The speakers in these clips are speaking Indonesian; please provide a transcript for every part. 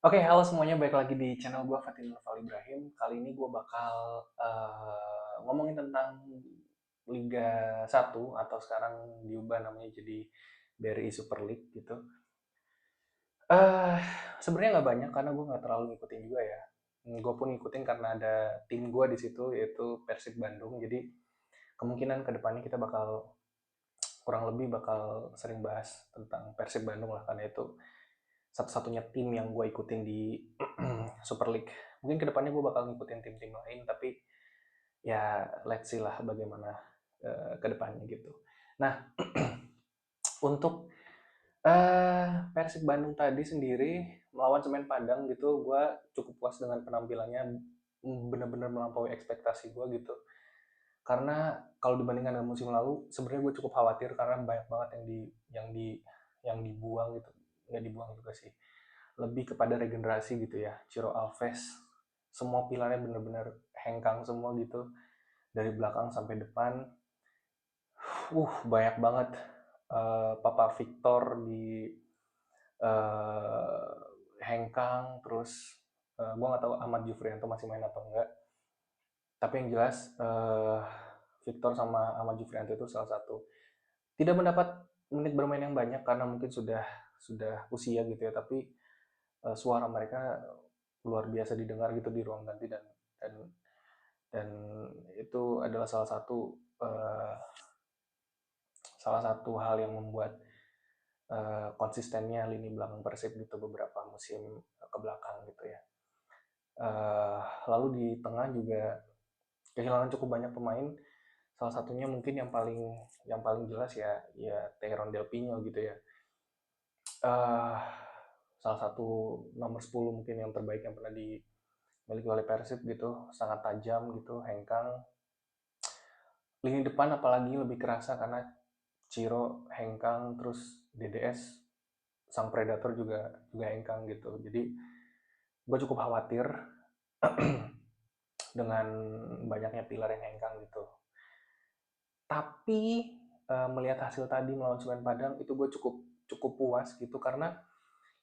Oke, halo semuanya, balik lagi di channel gue Fatin Noval Ibrahim. Kali ini gue bakal ngomongin tentang Liga 1 atau sekarang diubah namanya jadi BRI Super League gitu. Eh Sebenarnya nggak banyak karena gue nggak terlalu ngikutin juga ya. Gue pun ngikutin karena ada tim gue di situ yaitu Persib Bandung. Jadi kemungkinan kedepannya kita bakal kurang lebih bakal sering bahas tentang Persib Bandung lah karena itu satu-satunya tim yang gue ikutin di Super League. Mungkin kedepannya gue bakal ngikutin tim-tim lain, tapi ya let's see lah bagaimana kedepannya gitu. Nah, untuk Persib Bandung tadi sendiri melawan Semen Padang gitu, gue cukup puas dengan penampilannya, bener-bener melampaui ekspektasi gue gitu. Karena kalau dibandingkan dengan musim lalu, sebenarnya gue cukup khawatir karena banyak banget yang di yang dibuang gitu, nggak dibuang juga sih, lebih kepada regenerasi gitu ya. Ciro Alves, semua pilarnya bener-bener hengkang semua gitu, dari belakang sampai depan. Banyak banget. Papa Victor di uh, hengkang, terus gue nggak tahu Ahmad Jufrianto masih main atau enggak. Tapi yang jelas Victor sama Ahmad Jufrianto itu salah satu tidak mendapat menit bermain yang banyak karena mungkin sudah usia gitu ya, tapi suara mereka luar biasa didengar gitu di ruang ganti, dan dan itu adalah salah satu hal yang membuat konsistennya lini belakang Persib gitu beberapa musim ke belakang gitu ya. Uh, Lalu di tengah juga kehilangan cukup banyak pemain. Salah satunya mungkin yang paling jelas ya Teheran Del Pino gitu ya. Uh, Salah satu nomor 10 mungkin yang terbaik yang pernah dimiliki oleh Persib gitu, sangat tajam gitu, hengkang. Lini depan apalagi lebih kerasa karena Ciro hengkang, terus DDS sang predator juga juga hengkang gitu. Jadi gue cukup khawatir dengan banyaknya pilar yang hengkang gitu. Tapi melihat hasil tadi melawan Semen Padang itu gue cukup cukup puas gitu karena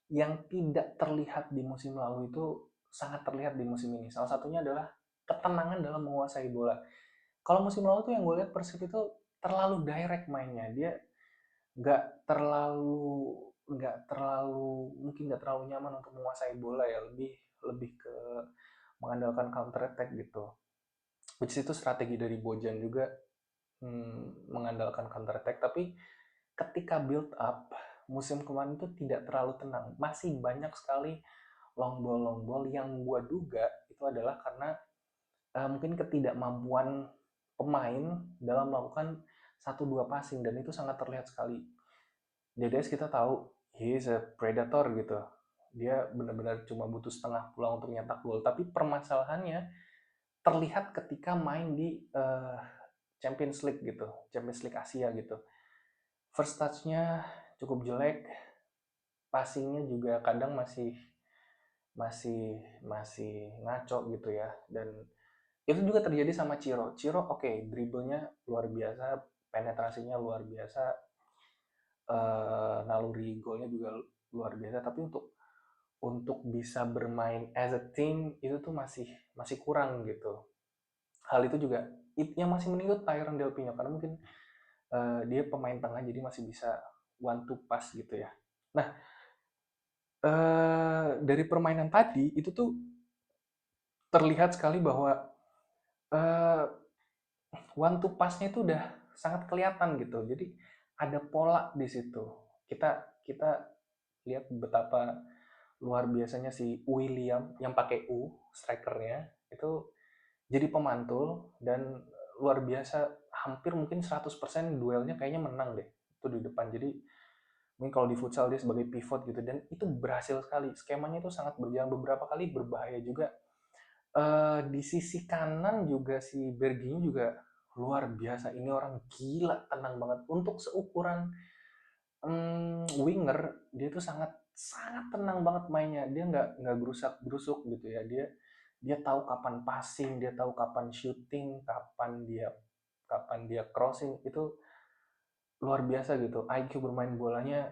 yang tidak terlihat di musim lalu itu sangat terlihat di musim ini. Salah satunya adalah ketenangan dalam menguasai bola. Kalau musim lalu tuh yang gue lihat Persib itu terlalu direct mainnya. Dia nggak terlalu mungkin nggak terlalu nyaman untuk menguasai bola ya, lebih lebih ke mengandalkan counter attack gitu. Which itu strategi dari Bojan juga, mengandalkan counter attack. Tapi ketika build up musim kemarin itu tidak terlalu tenang, masih banyak sekali long ball yang gue duga itu adalah karena mungkin ketidakmampuan pemain dalam melakukan satu dua passing, dan itu sangat terlihat sekali. DDS kita tahu he is a predator gitu, dia benar-benar cuma butuh setengah pulang untuk nyetak gol, tapi permasalahannya terlihat ketika main di Champions League gitu, Champions League Asia gitu. First touch-nya cukup jelek, passingnya juga kadang masih masih masih ngaco gitu ya. Dan itu juga terjadi sama Ciro. Ciro oke, dribblenya luar biasa, penetrasinya luar biasa, naluri golnya juga luar biasa, tapi untuk bisa bermain as a team itu tuh masih masih kurang gitu. Hal itu juga yang masih meninggal Tyron Del Pino karena mungkin dia pemain tengah jadi masih bisa one to pass gitu ya. Nah, dari permainan tadi itu tuh terlihat sekali bahwa uh, one to pass-nya itu udah sangat kelihatan gitu. Jadi ada pola di situ. Kita lihat betapa luar biasanya si William yang pakai U strikernya itu jadi pemantul, dan luar biasa, hampir mungkin 100% duelnya kayaknya menang deh itu di depan. Jadi mungkin kalau di futsal dia sebagai pivot gitu, dan itu berhasil sekali. Skemanya itu sangat berjalan, beberapa kali berbahaya juga. Di sisi kanan juga si Bergini juga luar biasa. Ini orang gila, tenang banget untuk seukuran winger. Dia tuh sangat sangat tenang banget mainnya. Dia nggak gerusak gerusuk gitu ya. Dia tahu kapan passing, dia tahu kapan shooting, kapan dia crossing. Itu luar biasa gitu. IQ bermain bolanya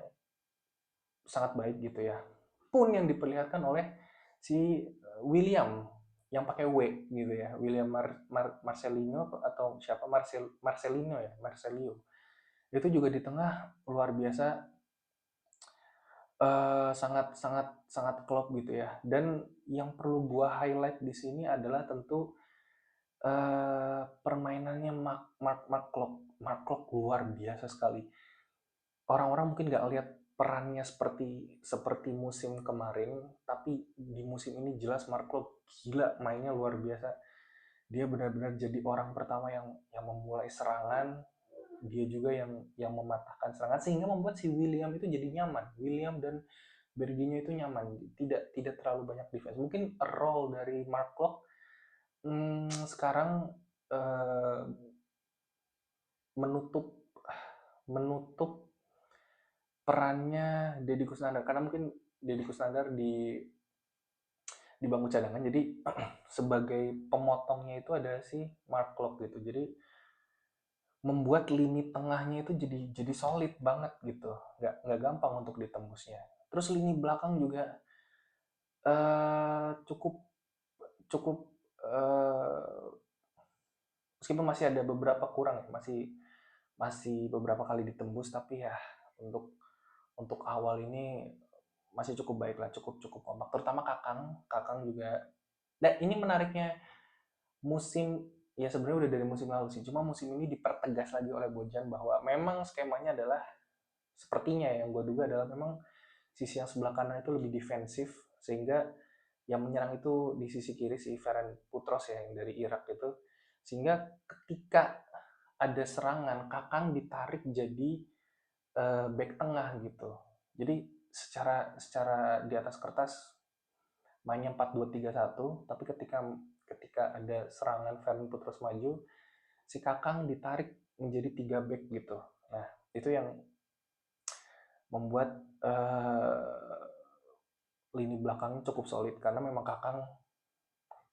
sangat baik gitu ya. pun yang diperlihatkan oleh si William yang pakai W gitu ya, William Marcelino atau siapa, Marcelino ya, Marcelio, itu juga di tengah luar biasa, sangat sangat sangat klop gitu ya. Dan yang perlu gua highlight di sini adalah tentu permainannya Mark Klok luar biasa sekali. Orang-orang mungkin nggak lihat perannya seperti seperti musim kemarin, tapi di musim ini jelas Mark Klok gila, mainnya luar biasa. Dia benar-benar jadi orang pertama yang memulai serangan, dia juga yang mematahkan serangan sehingga membuat si William itu jadi nyaman. William dan Berginio itu nyaman, tidak tidak terlalu banyak defense. Mungkin role dari Mark Klok sekarang eh, menutup menutup perannya Deddy Kusnandar, karena mungkin Deddy Kusnandar di bangku cadangan, jadi sebagai pemotongnya itu ada si Mark Klok gitu, jadi membuat lini tengahnya itu jadi solid banget gitu, nggak gampang untuk ditembusnya. Terus lini belakang juga cukup cukup eh, meskipun masih ada beberapa kurang ya, masih masih beberapa kali ditembus, tapi ya untuk awal ini masih cukup baik lah, cukup cukup kompak. Terutama Kakang, Kakang juga. Dan ini menariknya musim, ya sebenarnya udah dari musim lalu sih. Cuma musim ini dipertegas lagi oleh Bojan bahwa memang skemanya adalah sepertinya yang gue duga adalah memang sisi yang sebelah kanan itu lebih defensif, sehingga yang menyerang itu di sisi kiri si Ferran Putros ya yang dari Irak itu, sehingga ketika ada serangan Kakang ditarik jadi back tengah gitu. Jadi secara secara di atas kertas mainnya 4-2-3-1, tapi ketika ketika ada serangan Fermin Putros maju, si Kakang ditarik menjadi 3 back gitu. Nah, itu yang membuat lini belakang cukup solid karena memang Kakang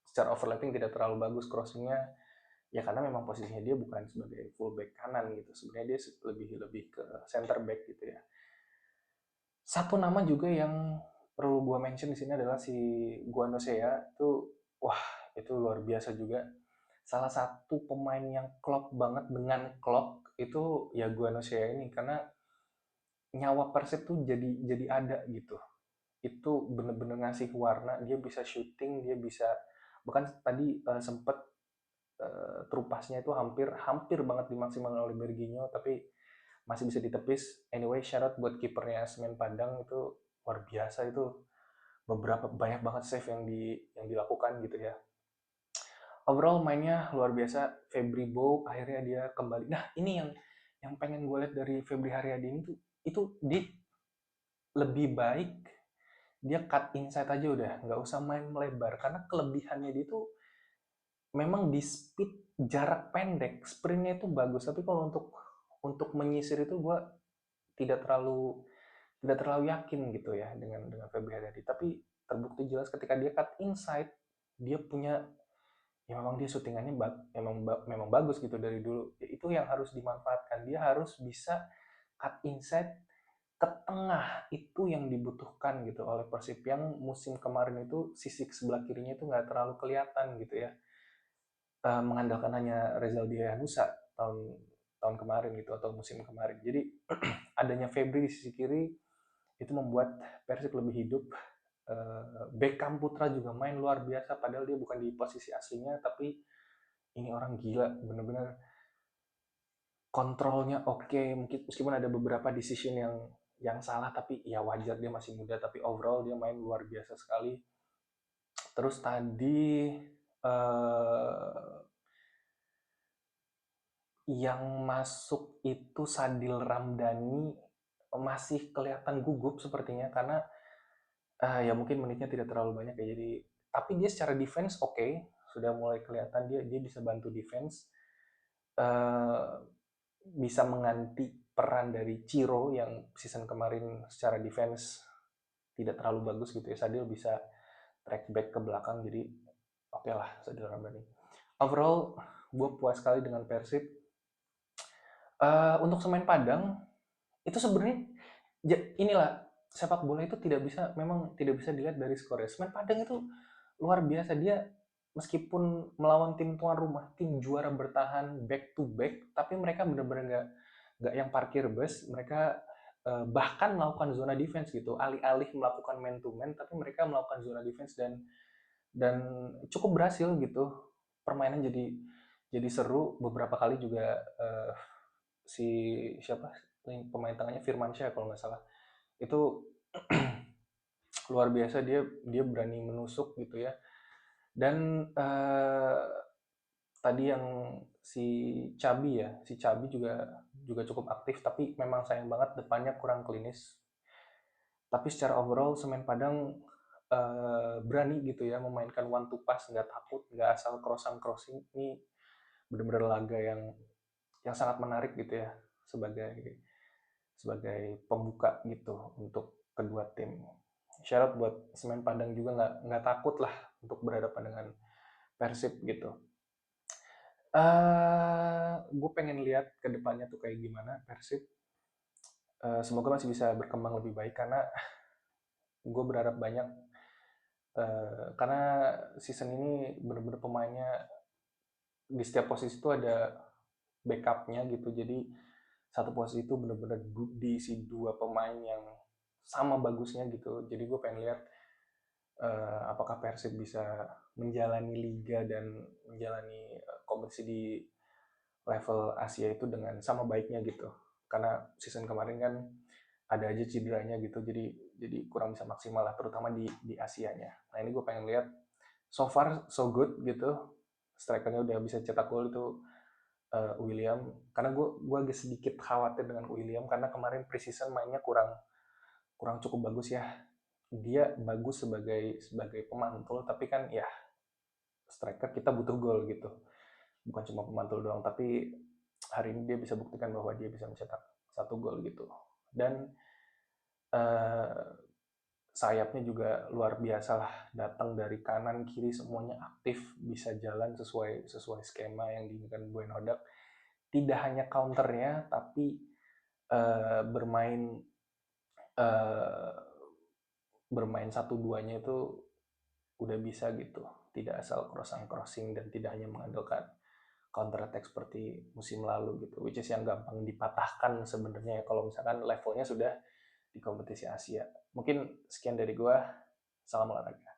secara overlapping tidak terlalu bagus crossingnya, ya karena memang posisinya dia bukan sebagai fullback kanan gitu, sebenarnya dia lebih lebih ke center back gitu ya. Satu nama juga yang perlu gua mention di sini adalah si Guano Sea itu, wah itu luar biasa juga. Salah satu pemain yang klop banget dengan klop itu ya Guano Sea ini, karena nyawa Persib tuh jadi ada gitu. Itu bener-bener ngasih warna, dia bisa shooting, dia bisa bahkan tadi sempet trupasnya itu hampir hampir banget dimaksimalkan oleh Berginho, tapi masih bisa ditepis. Anyway, syarat buat kipernya Semen Padang itu luar biasa itu, beberapa banyak banget save yang dilakukan gitu ya. Overall mainnya luar biasa. Febri Bow akhirnya dia kembali. Nah, ini yang pengen gue lihat dari Febri Haryadi ini tuh, itu dia lebih baik dia cut inside aja udah, nggak usah main melebar, karena kelebihannya dia tuh memang di speed jarak pendek, sprintnya itu bagus, tapi kalau untuk menyisir itu gue tidak terlalu tidak terlalu yakin gitu ya dengan Febri Haryadi. Tapi terbukti jelas ketika dia cut inside, dia punya, ya memang dia syutingannya memang bagus gitu dari dulu. Ya, itu yang harus dimanfaatkan. Dia harus bisa cut inside ke tengah, itu yang dibutuhkan gitu oleh Persib yang musim kemarin itu sisi sebelah kirinya itu nggak terlalu kelihatan gitu ya. Mengandalkan hanya Rezaldi Hanusa tahun tahun kemarin gitu atau musim kemarin. Jadi adanya Febri di sisi kiri itu membuat Persib lebih hidup. Beckham Putra juga main luar biasa, padahal dia bukan di posisi aslinya, tapi ini orang gila, bener-bener kontrolnya oke. Mungkin meskipun ada beberapa decision yang salah, tapi ya wajar, dia masih muda, tapi overall dia main luar biasa sekali. Terus tadi uh, yang masuk itu Sadil Ramdhani masih kelihatan gugup sepertinya, karena ya mungkin menitnya tidak terlalu banyak ya, jadi tapi dia secara defense oke, sudah mulai kelihatan dia bisa bantu defense, uh, bisa mengganti peran dari Ciro yang season kemarin secara defense tidak terlalu bagus gitu ya. Sadil bisa track back ke belakang, jadi oke lah Sadil Ramdhani. Overall gue puas sekali dengan Persib. Untuk Semen Padang itu sebenarnya inilah sepak bola itu memang tidak bisa dilihat dari skor ya. Semen Padang itu luar biasa, dia meskipun melawan tim tuan rumah, tim juara bertahan back to back, tapi mereka benar-benar nggak yang parkir bus. Mereka bahkan melakukan zona defense gitu, alih-alih melakukan man to man, tapi mereka melakukan zona defense dan cukup berhasil gitu. Permainan jadi seru. Beberapa kali juga si siapa pemain tengahnya Firmansyah kalau nggak salah itu luar biasa, dia dia berani menusuk gitu ya. Dan tadi yang si si Cabi juga juga cukup aktif, tapi memang sayang banget depannya kurang klinis. Tapi secara overall Semen Padang berani gitu ya memainkan one to pass, nggak takut, nggak asal crossing. Ini benar-benar laga yang sangat menarik gitu ya, sebagai sebagai pembuka gitu untuk kedua tim. Syarat buat Semen Padang juga nggak takut lah untuk berhadapan dengan Persib gitu. Gue pengen lihat ke depannya tuh kayak gimana Persib. Semoga masih bisa berkembang lebih baik karena gue berharap banyak, karena season ini bener-bener pemainnya di setiap posisi itu ada backupnya gitu. Jadi satu posisi itu bener-bener diisi dua pemain yang sama bagusnya gitu. Jadi gue pengen lihat apakah Persib bisa menjalani liga dan menjalani kompetisi di level Asia itu dengan sama baiknya gitu. Karena season kemarin kan ada aja cederanya gitu, jadi kurang bisa maksimal lah, terutama di Asianya. Nah ini gue pengen lihat, so far so good gitu. Strikernya udah bisa cetak gol itu William. Karena gue agak sedikit khawatir dengan William karena kemarin preseason mainnya kurang kurang cukup bagus ya. Dia bagus sebagai pemantul, tapi kan ya striker kita butuh gol gitu. Bukan cuma pemantul doang, tapi hari ini dia bisa buktikan bahwa dia bisa mencetak satu gol gitu. Dan eh, sayapnya juga luar biasa lah, datang dari kanan kiri semuanya aktif, bisa jalan sesuai sesuai skema yang diinginkan Boy Hodak. Tidak hanya counternya, tapi bermain eh, bermain satu duanya itu udah bisa gitu, tidak asal crossing dan tidak hanya mengandalkan counter attack seperti musim lalu gitu, which is yang gampang dipatahkan sebenarnya ya kalau misalkan levelnya sudah di kompetisi Asia. Mungkin sekian dari gua, salam olahraga.